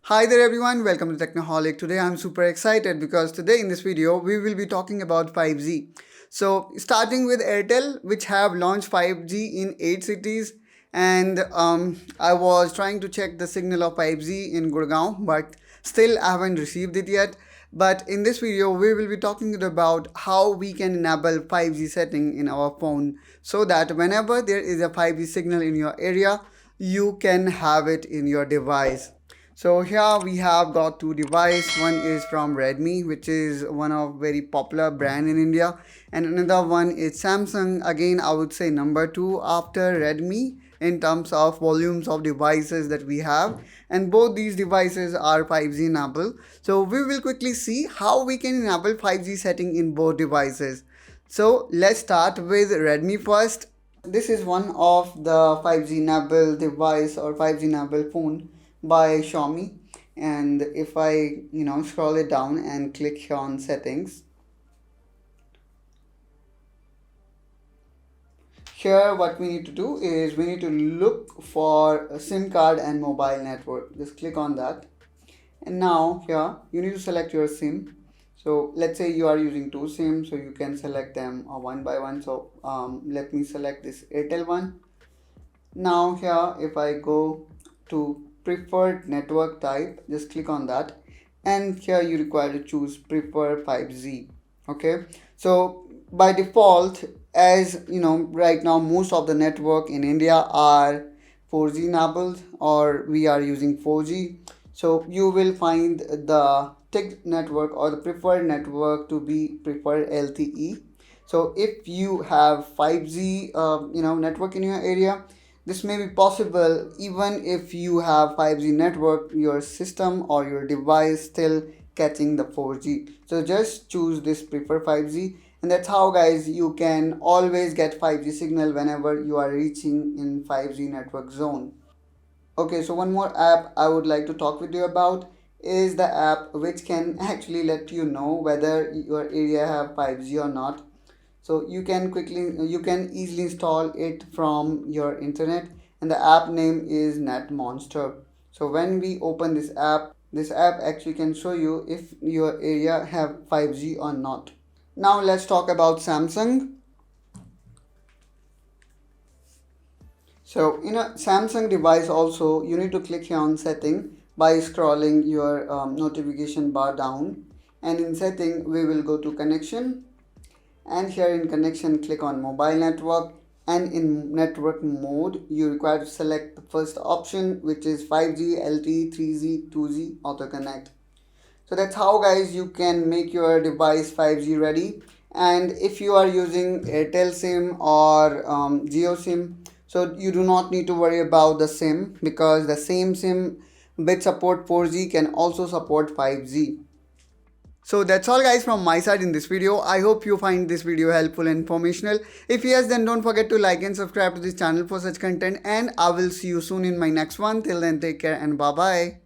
Hi there everyone, welcome to Technoholic. Today I'm super excited because today in this video we will be talking about 5G. So starting with Airtel, which have launched 5G in 8 cities, and I was trying to check the signal of 5G in Gurgaon, but still I haven't received it yet. But in this video we will be talking about how we can enable 5G setting in our phone so that whenever there is a 5G signal in your area, you can have it in your device. So here we have got two devices. One is from Redmi, which is one of very popular brand in India, and another one is Samsung. Again, I would say number two after Redmi in terms of volumes of devices that we have, and both these devices are 5G enabled. So we will quickly see how we can enable 5G setting in both devices. So let's start with Redmi first. This is one of the 5G enabled device or 5G enabled phone by Xiaomi, and if I scroll it down and click here on settings, here what we need to do is we need to look for a SIM card and mobile network. Just click on that, and now here you need to select your SIM. So let's say you are using two SIMs, so you can select them one by one. So let me select this Airtel one. Now here if I go to preferred network type, just click on that, and here you require to choose prefer 5G. Okay, so by default, as you know, right now most of the network in India are 4G enabled, or we are using 4G. So you will find the ticked network or the preferred network to be preferred LTE. So if you have 5G network in your area, this may be possible even if you have 5G network, your system or your device still catching the 4G. So just choose this prefer 5G, and that's how guys you can always get 5G signal whenever you are reaching in 5G network zone. Okay, so one more app I would like to talk with you about is the app which can actually let you know whether your area have 5G or not. So you can easily install it from your internet, and the app name is Net Monster. So when we open this app actually can show you if your area have 5G or not. Now let's talk about Samsung. So in a Samsung device also, you need to click here on setting by scrolling your notification bar down, and in setting we will go to connection, and here in connection click on mobile network, and in network mode you require to select the first option, which is 5G, LTE, 3G, 2G auto connect. So that's how guys you can make your device 5G ready. And if you are using Airtel SIM or Jio SIM, so you do not need to worry about the SIM, because the same SIM which support 4G can also support 5G. So that's all guys from my side in this video. I hope you find this video helpful and informational. If yes, then don't forget to like and subscribe to this channel for such content, and I will see you soon in my next one. Till then, take care and bye bye.